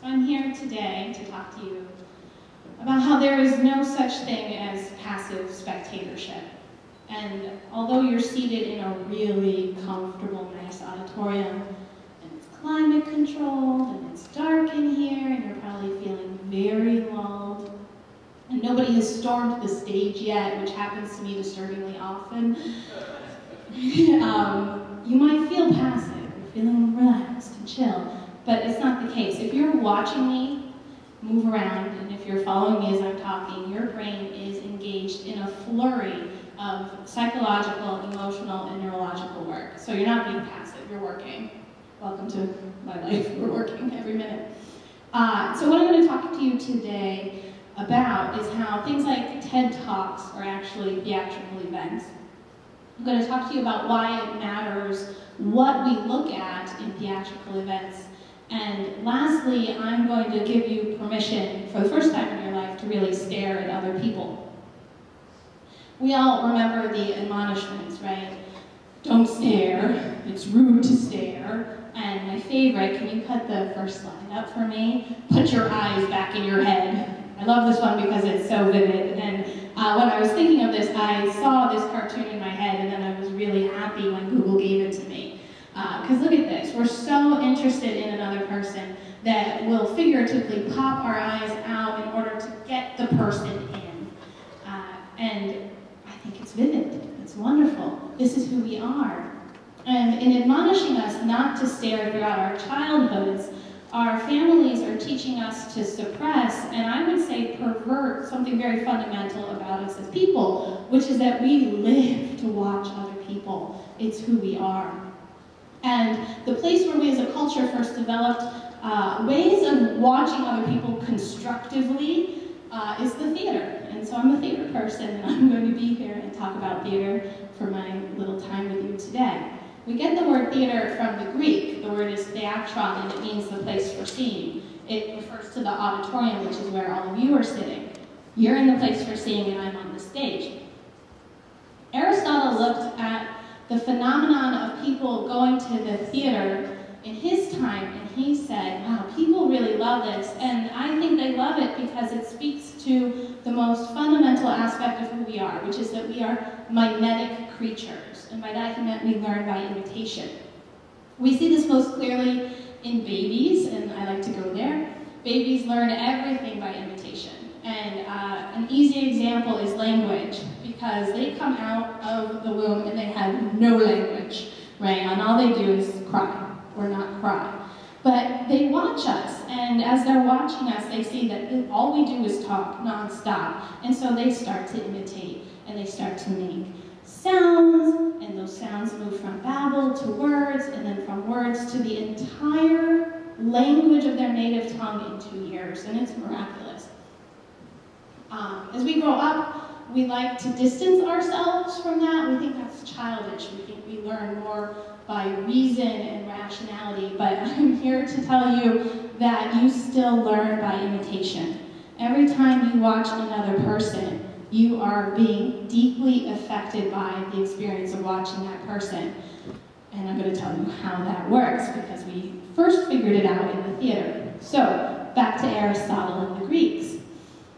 So I'm here today to talk to you about how there is no such thing as passive spectatorship. And although you're seated in a really comfortable, nice auditorium, and it's climate controlled, and it's dark in here, and you're probably feeling very lulled, and nobody has stormed the stage yet, which happens to me disturbingly often, you might feel passive, you're feeling relaxed and chill, but it's not the case. If you're watching me move around, and if you're following me as I'm talking, your brain is engaged in a flurry of psychological, emotional, and neurological work. So you're not being passive, you're working. Welcome to my life, we're working every minute. So what I'm going to talk to you today about is how things like TED Talks are actually theatrical events. I'm going to talk to you about why it matters what we look at in theatrical events. And lastly, I'm going to give you permission for the first time in your life to really stare at other people. We all remember the admonishments, right? Don't stare, it's rude to stare. And my favorite, can you cut the first slide up for me? Put your eyes back in your head. I love this one because it's so vivid. And when I was thinking of this, I saw this cartoon in my head, and then I was really happy when Google gave it to me. Because look at this, we're so interested in another person that we'll figuratively pop our eyes out in order to get the person in. And I think it's vivid, it's wonderful. This is who we are. And in admonishing us not to stare throughout our childhoods, our families are teaching us to suppress, and I would say pervert, something very fundamental about us as people, which is that we live to watch other people. It's who we are. And the place where we as a culture first developed ways of watching other people constructively is the theater. And so I'm a theater person, and I'm going to be here and talk about theater for my little time with you today. We get the word theater from the Greek. The word is theatron, and it means the place for seeing. It refers to the auditorium, which is where all of you are sitting. You're in the place for seeing, and I'm on the stage. Aristotle looked at the phenomenon of people going to the theater in his time, and he said, wow, people really love this, and I think they love it because it speaks to the most fundamental aspect of who we are, which is that we are mimetic creatures, and by that he meant we learn by imitation. We see this most clearly in babies, and I like to go there. Babies learn everything by imitation, and an easy example is language, because they come out of the womb and they have no language, right? And all they do is cry, or not cry. But they watch us, and as they're watching us, they see that all we do is talk nonstop. And so they start to imitate, and they start to make sounds, and those sounds move from babble to words, and then from words to the entire language of their native tongue in 2 years, and it's miraculous. As we grow up, we like to distance ourselves from that. We think that's childish. We think we learn more by reason and rationality, but I'm here to tell you that you still learn by imitation. Every time you watch another person, you are being deeply affected by the experience of watching that person. And I'm going to tell you how that works, because we first figured it out in the theater. So, back to Aristotle and the Greeks.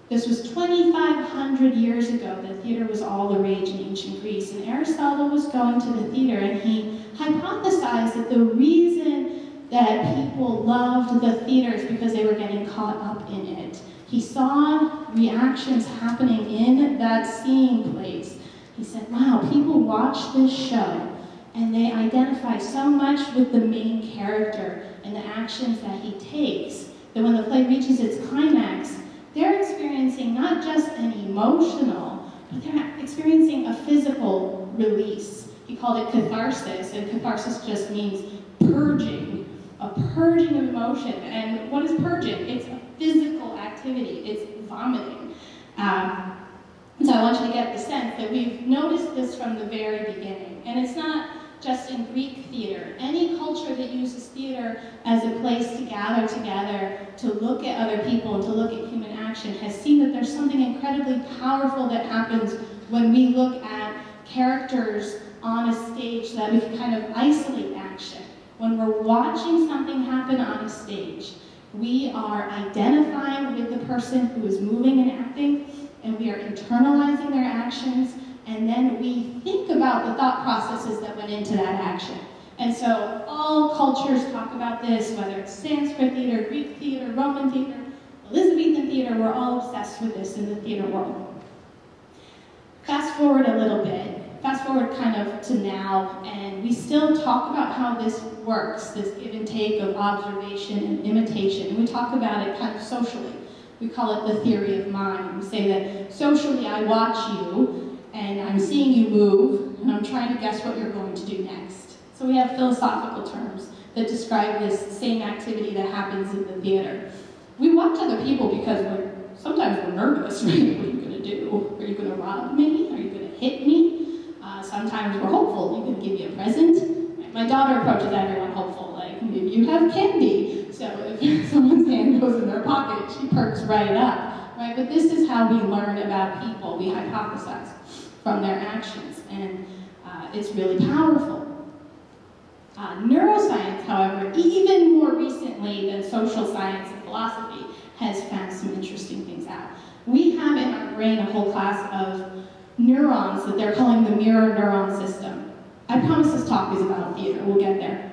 This was 2,500 years ago. The theater was all the rage in ancient Greece, and Aristotle was going to the theater, and he hypothesized that the reason that people loved the theater is because they were getting caught up in it. He saw reactions happening in that seeing place. He said, wow, people watch this show, and they identify so much with the main character and the actions that he takes, that when the play reaches its climax, they're experiencing not just an emotional, but they're experiencing a physical release. He called it catharsis, and catharsis just means purging, a purging of emotion. And what is purging? It's a physical activity, it's vomiting. So I want you to get the sense that we've noticed this from the very beginning. And it's not just in Greek theater. Any culture that uses theater as a place to gather together, to look at other people, and to look at human action, has seen that there's something incredibly powerful that happens when we look at characters on a stage so that we can kind of isolate action. When we're watching something happen on a stage, We are identifying with the person who is moving and acting, and we are internalizing their actions, and then we think about the thought processes that went into that action. And so all cultures talk about this, whether it's Sanskrit theater, Greek theater, Roman theater, Elizabethan theater, we're all obsessed with this in the theater world. Fast forward a little bit, fast forward kind of to now, and we still talk about how this works, this give and take of observation and imitation, and we talk about it kind of socially. We call it the theory of mind. We say that socially I watch you, and I'm seeing you move, and I'm trying to guess what you're going to do next. So we have philosophical terms that describe this same activity that happens in the theater. We watch other people because sometimes we're nervous, right? What are you going to do? Are you going to rob me? Are you going to hit me? Sometimes we're hopeful. Are you going to give me a present? My daughter approaches everyone hopeful, like, maybe you have candy. So if someone's hand goes in their pocket, she perks right up, right? But this is how we learn about people. We hypothesize from their actions, and it's really powerful. Neuroscience, however, even more recently than social science and philosophy, has found some interesting things out. We have in our brain a whole class of neurons that they're calling the mirror neuron system. I promise this talk is about theater, we'll get there.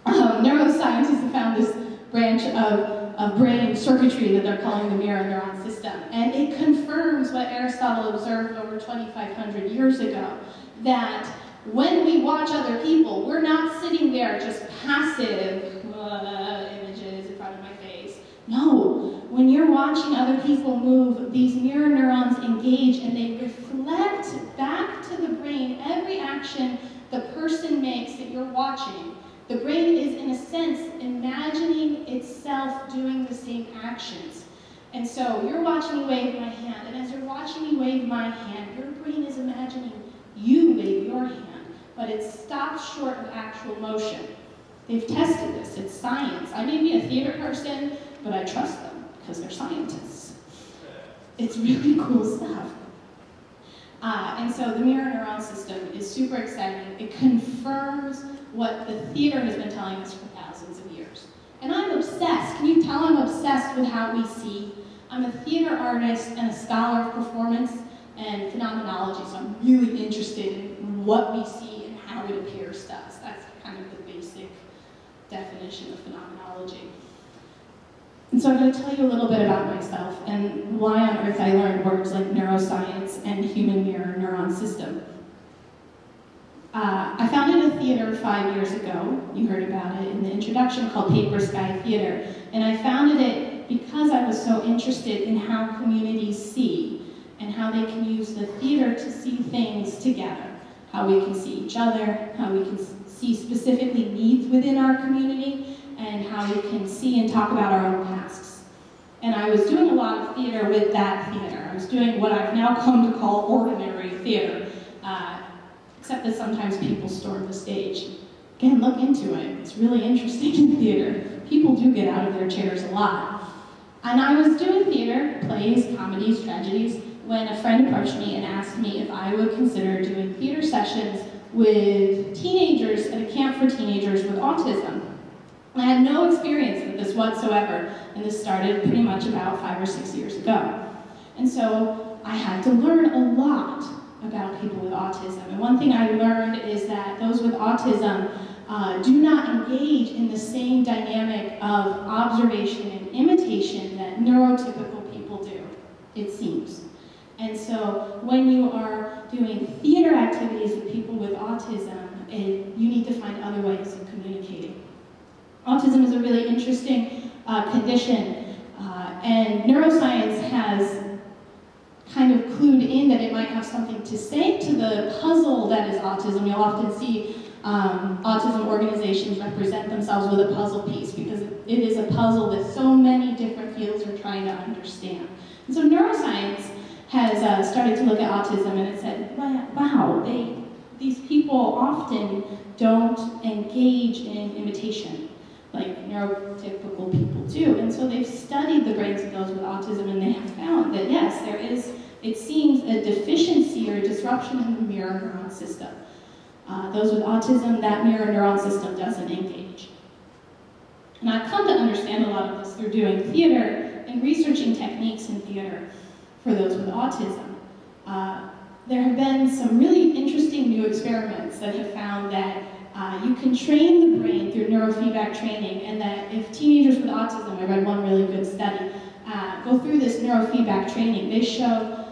Neuroscientists have found this branch of brain circuitry that they're calling the mirror neuron system, and it confirms what Aristotle observed over 2,500 years ago, that when we watch other people, we're not sitting there just passive images in front of my face. No, when you're watching other people move, these mirror neurons engage and they reflect back to the brain every action the person makes that you're watching. The brain is, in a sense, imagining itself doing the same actions. And so you're watching me wave my hand, and as you're watching me wave my hand, your brain is imagining you wave your hand. But it stops short of actual motion. They've tested this, it's science. I may be a theater person, but I trust them because they're scientists. It's really cool stuff. And so the mirror neuron system is super exciting. It confirms what the theater has been telling us for thousands of years. And I'm obsessed. Can you tell I'm obsessed with how we see? I'm a theater artist and a scholar of performance and phenomenology, so I'm really interested in what we see and how it appears to us. That's kind of the basic definition of phenomenology. And so I'm going to tell you a little bit about myself and why on earth I learned words like neuroscience and human mirror neuron system. I founded a theater 5 years ago. You heard about it in the introduction, called Paper Sky Theater. And I founded it because I was so interested in how communities see and how they can use the theater to see things together. How we can see each other, how we can see specifically needs within our community, and how we can see and talk about our own pasts. And I was doing a lot of theater with that theater. I was doing what I've now come to call ordinary theater, except that sometimes people storm the stage. Again, look into it. It's really interesting in theater. People do get out of their chairs a lot. And I was doing theater, plays, comedies, tragedies, when a friend approached me and asked me if I would consider doing theater sessions with teenagers at a camp for teenagers with autism. I had no experience with this whatsoever, and this started pretty much about 5 or 6 years ago. And so I had to learn a lot about people with autism. And one thing I learned is that those with autism do not engage in the same dynamic of observation and imitation that neurotypical people do, it seems. And so when you are doing theater activities with people with autism, you need to find other ways of communicating. Autism is a really interesting condition, and neuroscience has kind of clued in that it might have something to say to the puzzle that is autism. You'll often see autism organizations represent themselves with a puzzle piece because it is a puzzle that so many different fields are trying to understand. And so neuroscience has started to look at autism, and it said, wow, these people often don't engage in imitation like neurotypical people do. And so they've studied the brains of those with autism, and they have found that yes, there is, it seems, a deficiency or a disruption in the mirror neuron system. Those with autism, that mirror neuron system doesn't engage. And I've come to understand a lot of this through doing theater and researching techniques in theater for those with autism. There have been some really interesting new experiments that have found that you can train the brain through neurofeedback training, and that if teenagers with autism, I read one really good study, go through this neurofeedback training, they show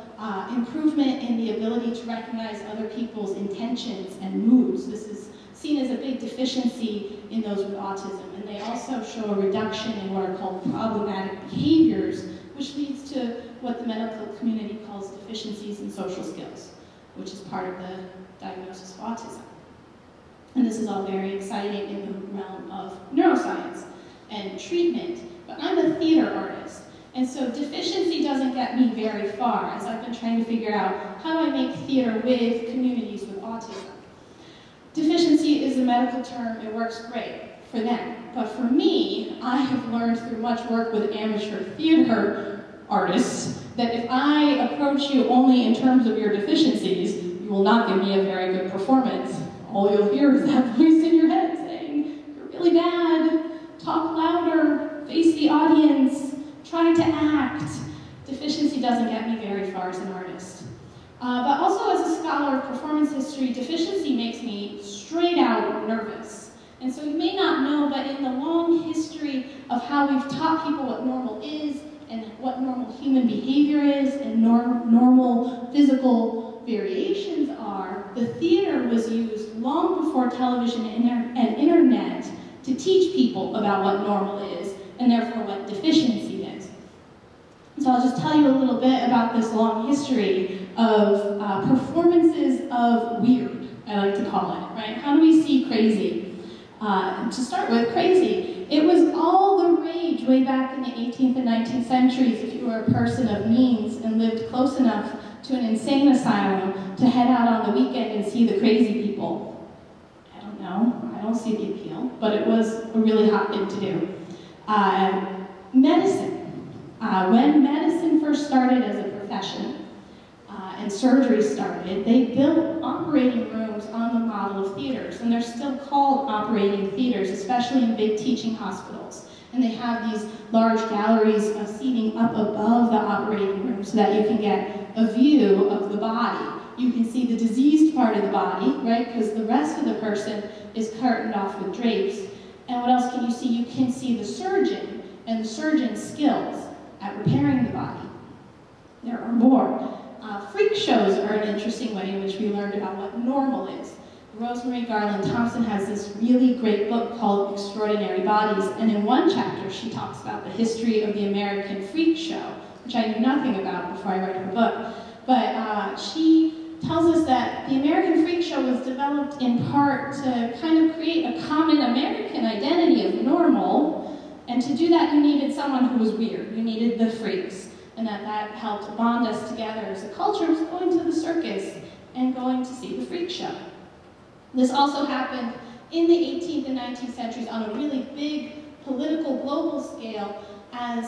improvement in the ability to recognize other people's intentions and moods. This is seen as a big deficiency in those with autism. And they also show a reduction in what are called problematic behaviors, which leads to what the medical community calls deficiencies in social skills, which is part of the diagnosis of autism. And this is all very exciting in the realm of neuroscience and treatment. But I'm a theater artist, and so deficiency doesn't get me very far, as I've been trying to figure out how do I make theater with communities with autism. Deficiency is a medical term, it works great for them. But for me, I have learned through much work with amateur theater artists that if I approach you only in terms of your deficiencies, you will not give me a very good performance. All you'll hear is that voice in your head saying, "You're really bad, talk louder, face the audience, try to act." Deficiency doesn't get me very far as an artist. But also as a scholar of performance history, deficiency makes me straight out nervous. And so you may not know, but in the long history of how we've taught people what normal is, and what normal human behavior is, and normal physical variations are, the theater was used long before television and internet to teach people about what normal is, and therefore what deficiency is. So I'll just tell you a little bit about this long history of performances of weird, I like to call it, right? How do we see crazy? To start with, crazy. It was all the rage way back in the 18th and 19th centuries if you were a person of means and lived close enough to an insane asylum to head out on the weekend and see the crazy people. I don't know, I don't see the appeal, but it was a really hot thing to do. Medicine. When medicine first started as a profession, and surgery started, they built operating rooms on the model of theaters, and they're still called operating theaters, especially in big teaching hospitals. And they have these large galleries of seating up above the operating room so that you can get a view of the body. You can see the diseased part of the body, right, because the rest of the person is curtained off with drapes. And what else can you see? You can see the surgeon and the surgeon's skills at repairing the body. There are more. Freak shows are an interesting way in which we learned about what normal is. Rosemary Garland Thompson has this really great book called Extraordinary Bodies, and in one chapter she talks about the history of the American freak show, which I knew nothing about before I read her book. But she tells us that the American freak show was developed in part to kind of create a common American identity of normal, and to do that you needed someone who was weird. You needed the freaks. And that helped bond us together as a culture, was going to the circus and going to see the freak show. This also happened in the 18th and 19th centuries on a really big political global scale as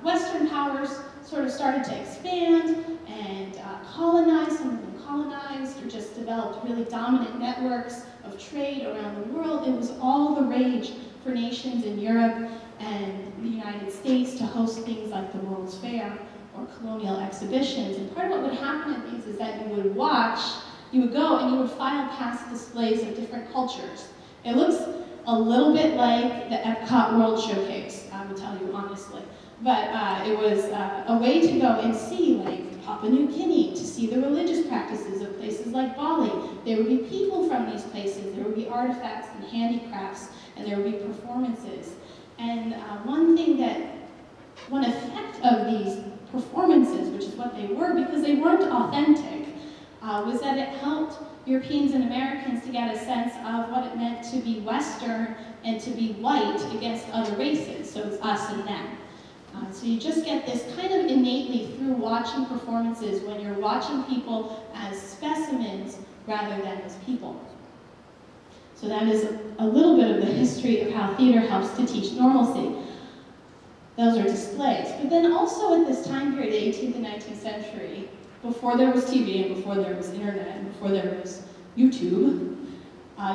Western powers sort of started to expand and colonize. Some of them colonized or just developed really dominant networks of trade around the world. It was all the rage for nations in Europe and the United States to host things like the World's Fair or colonial exhibitions. And part of what would happen at these is that you would go and you would file past displays of different cultures. It looks a little bit like the Epcot World Showcase, I would tell you honestly. But it was a way to go and see, like, Papua New Guinea, to see the religious practices of places like Bali. There would be people from these places, there would be artifacts and handicrafts, and there would be performances. And one effect of these performances, which is what they were, because they weren't authentic, was that it helped Europeans and Americans to get a sense of what it meant to be Western and to be white against other races, so it's us and them. So you just get this kind of innately through watching performances when you're watching people as specimens rather than as people. So that is a little bit of the history of how theater helps to teach normalcy. Those are displays. But then also at this time period, the 18th and 19th century, before there was TV and before there was internet and before there was YouTube,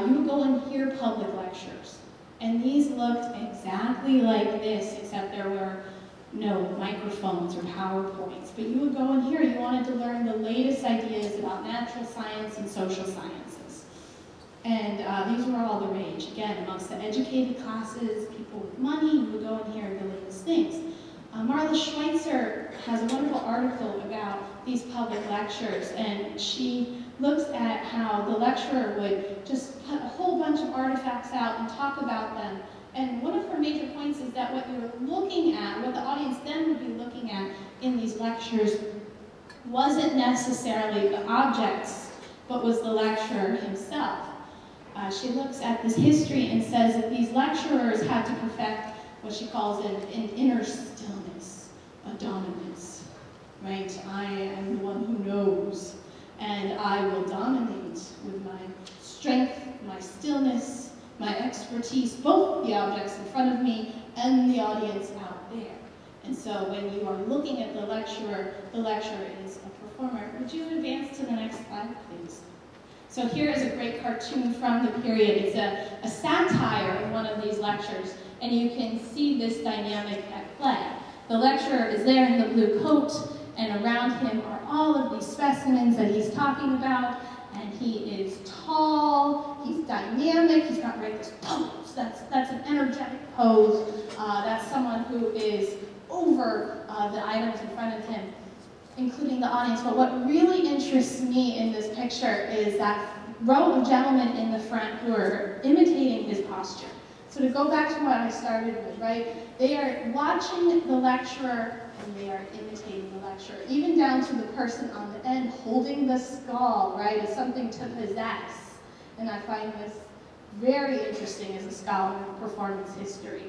you would go and hear public lectures. And these looked exactly like this, except there were no microphones or PowerPoints. But you would go in here, you wanted to learn the latest ideas about natural science and social sciences. And these were all the rage. Again, amongst the educated classes, people with money, you would go in here and the latest things. Marla Schweitzer has a wonderful article about these public lectures, and she looks at how the lecturer would just put a whole bunch of artifacts out and talk about them. And one of her major points is that what you're looking at, what the audience then would be looking at in these lectures, wasn't necessarily the objects, but was the lecturer himself. She looks at this history and says that these lecturers had to perfect what she calls an inner stillness, a dominance, right? I am the one who knows, and I will dominate with my strength, my stillness, my expertise, both the objects in front of me and the audience out there. And so when you are looking at the lecturer is a performer. Would you advance to the next slide, please? So here is a great cartoon from the period. It's a satire of one of these lectures, and you can see this dynamic at play. The lecturer is there in the blue coat, and around him are all of these specimens that he's talking about, and he is tall, he's dynamic, he's got right this pose. That's an energetic pose. That's someone who is over the items in front of him, including the audience. But what really interests me in this picture is that row of gentlemen in the front who are imitating his posture. So to go back to what I started with, right? They are watching the lecturer and they are imitating the lecturer, even down to the person on the end holding the skull, right, as something to possess. And I find this very interesting as a scholar of performance history.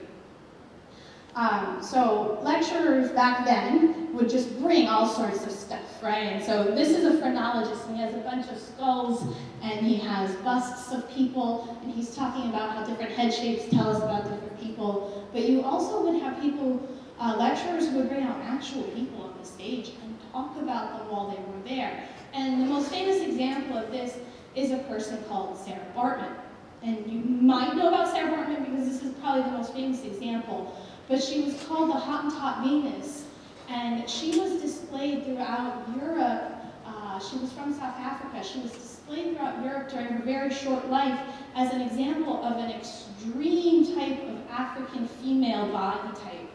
So lecturers back then would just bring all sorts of stuff, right? And so this is a phrenologist, and he has a bunch of skulls, and he has busts of people, and he's talking about how different head shapes tell us about different people. But you also would have people, lecturers who would bring out actual people on the stage and talk about them while they were there. And the most famous example of this is a person called Sarah Bartman. And you might know about Sarah Bartman because this is probably the most famous example. But she was called the Hottentot Venus, and she was displayed throughout Europe. She was from South Africa. She was displayed throughout Europe during her very short life as an example of an extreme type of African female body type.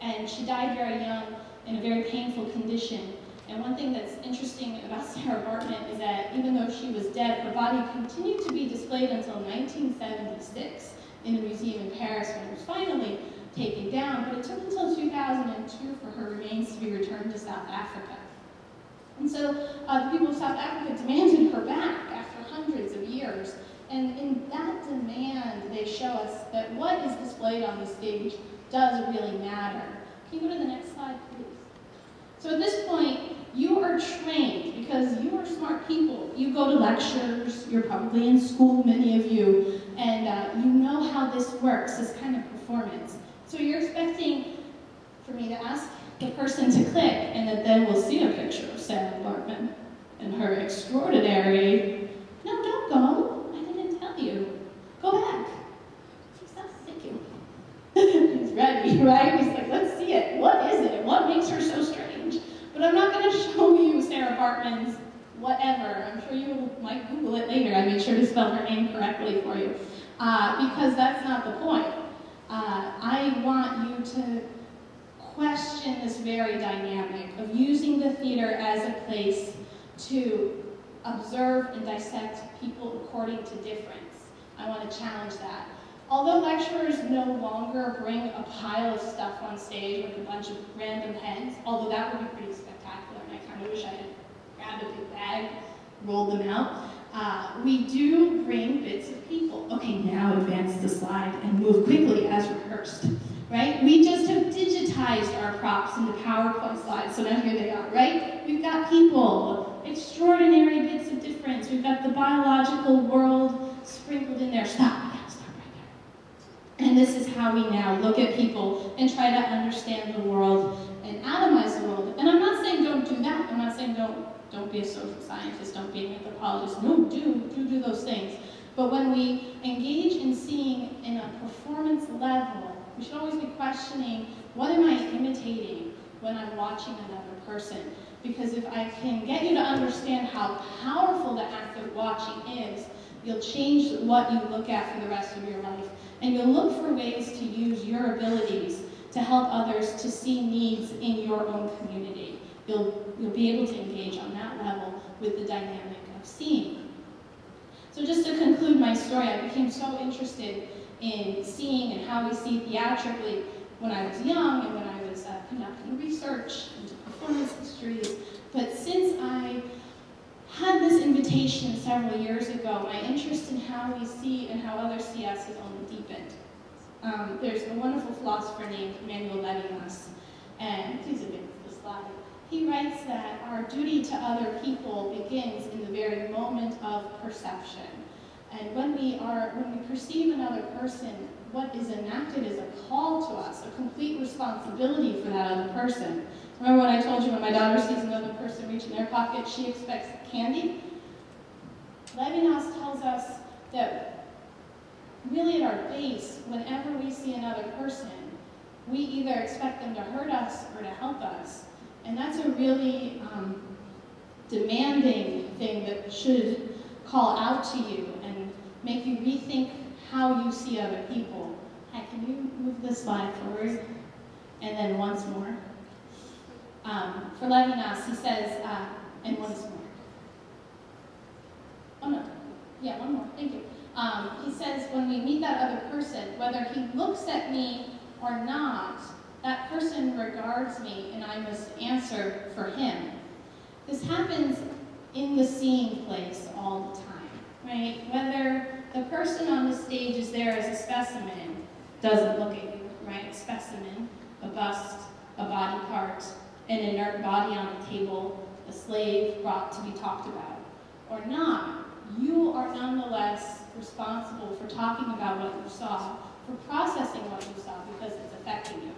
And she died very young in a very painful condition. And one thing that's interesting about Sarah Bartman is that even though she was dead, her body continued to be displayed until 1976 in a museum in Paris when it was finally taken down, but it took until 2002 for her remains to be returned to South Africa. And so the people of South Africa demanded her back after hundreds of years. And in that demand, they show us that what is displayed on the stage does really matter. Can you go to the next slide, please? So at this point, you are trained because you are smart people. You go to lectures, you're probably in school, many of you, and you know how this works, this kind of performance. So you're expecting for me to ask the person to click, and that then we'll see a picture of Sarah Bartman and her extraordinary, no, don't go, I didn't tell you, go back. Thank you. He's ready, right? He's like, let's see it. What is it? What makes her so strange? But I'm not going to show you Sarah Bartman's whatever. I'm sure you might Google it later. I made sure to spell her name correctly for you, because that's not the point. I want you to question this very dynamic of using the theater as a place to observe and dissect people according to difference. I want to challenge that. Although lecturers no longer bring a pile of stuff on stage, like a bunch of random heads, although that would be pretty spectacular, and I kind of wish I had grabbed a big bag, rolled them out. We do bring bits of people. Okay, now advance the slide and move quickly as rehearsed, right? We just have digitized our props into PowerPoint slides, so now here they are, right? We've got people, extraordinary bits of difference. We've got the biological world sprinkled in there. Stop, we gotta stop right there. And this is how we now look at people and try to understand the world and atomize the world. And I'm not saying don't do that. I'm not saying don't be a social scientist, don't be an anthropologist. No, do those things. But when we engage in seeing in a performance level, we should always be questioning, what am I imitating when I'm watching another person? Because if I can get you to understand how powerful the act of watching is, you'll change what you look at for the rest of your life. And you'll look for ways to use your abilities to help others to see needs in your own community. You'll be able to engage on that level with the dynamic of seeing. So just to conclude my story, I became so interested in seeing and how we see theatrically when I was young and when I was conducting research into performance histories. But since I had this invitation several years ago, my interest in how we see and how others see us has only deepened. There's a wonderful philosopher named Emmanuel Levinas, and please advance the slide. He writes that our duty to other people begins in the very moment of perception. And when we perceive another person, what is enacted is a call to us, a complete responsibility for that other person. Remember when I told you when my daughter sees another person reach in their pocket, she expects candy? Levinas tells us that really at our base, whenever we see another person, we either expect them to hurt us or to help us. And that's a really demanding thing that should call out to you and make you rethink how you see other people. Hi, can you move the slide forward? And then once more. For Levinas, he says, and once more. Oh no, yeah, one more, thank you. He says, when we meet that other person, whether he looks at me or not, that person regards me and I must answer for him. This happens in the seeing place all the time, right? Whether the person on the stage is there as a specimen, doesn't look at you, right? Specimen, a bust, a body part, an inert body on a table, a slave brought to be talked about, or not, you are nonetheless responsible for talking about what you saw, for processing what you saw because it's affecting you.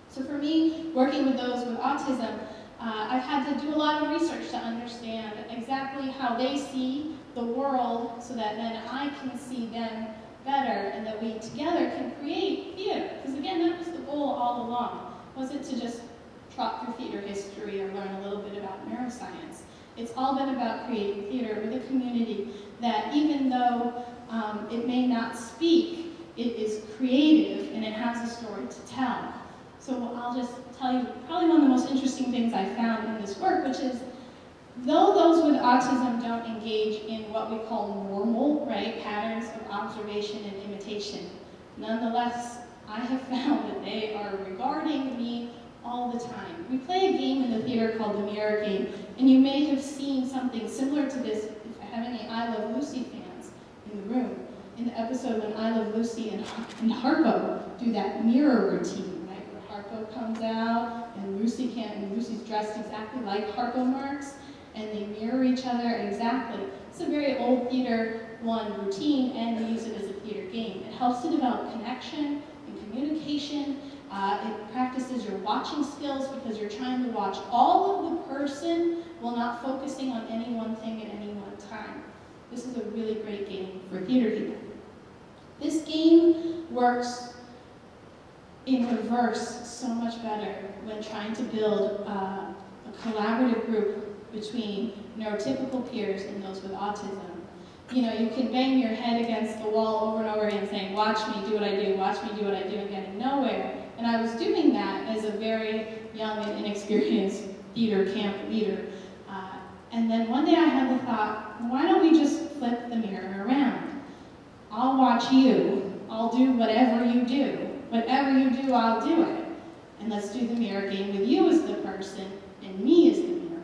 So for me, working with those with autism, I've had to do a lot of research to understand exactly how they see the world so that then I can see them better and that we together can create theater. Because again, that was the goal all along. Wasn't to just trot through theater history or learn a little bit about neuroscience. It's all been about creating theater with a community that even though it may not speak, it is creative and it has a story to tell. So I'll just tell you probably one of the most interesting things I found in this work, which is though those with autism don't engage in what we call normal, right, patterns of observation and imitation, nonetheless, I have found that they are regarding me all the time. We play a game in the theater called the mirror game, and you may have seen something similar to this if I have any I Love Lucy fans in the room. In the episode when I Love Lucy and Harpo do that mirror routine, right, where Harpo comes out and Lucy's dressed exactly like Harpo Marx, and they mirror each other exactly. It's a very old theater routine, and we use it as a theater game. It helps to develop connection and communication. It practices your watching skills because you're trying to watch all of the person while not focusing on any one thing at any one time. This is a really great game for theater people. This game works in reverse so much better when trying to build a collaborative group between neurotypical peers and those with autism. You know, you can bang your head against the wall over and over again saying, watch me do what I do, watch me do what I do, and getting nowhere. And I was doing that as a very young and inexperienced theater camp leader. And then one day I had the thought, why don't we just flip the mirror around? I'll watch you, I'll do whatever you do. Whatever you do, I'll do it. And let's do the mirror game with you as the person and me as the mirror.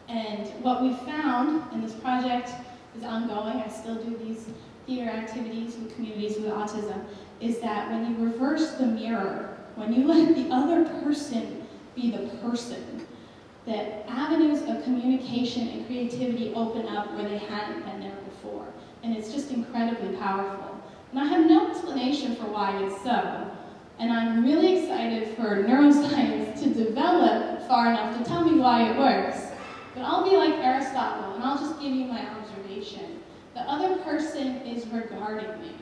And what we found, and this project is ongoing, I still do these theater activities with communities with autism, is that when you reverse the mirror, when you let the other person be the person, that avenues of communication and creativity open up where they hadn't been there before. And it's just incredibly powerful. And I have no explanation for why it's so. And I'm really excited for neuroscience to develop far enough to tell me why it works. But I'll be like Aristotle, and I'll just give you my observation. The other person is regarding me.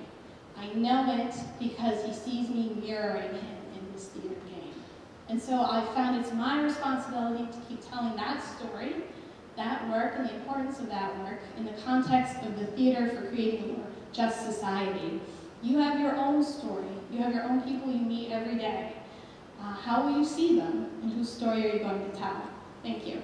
I know it because he sees me mirroring him in this theater game. And so I found it's my responsibility to keep telling that story, that work, and the importance of that work in the context of the theater for creating a more just society. You have your own story. You have your own people you meet every day. How will you see them, and whose story are you going to tell? Thank you.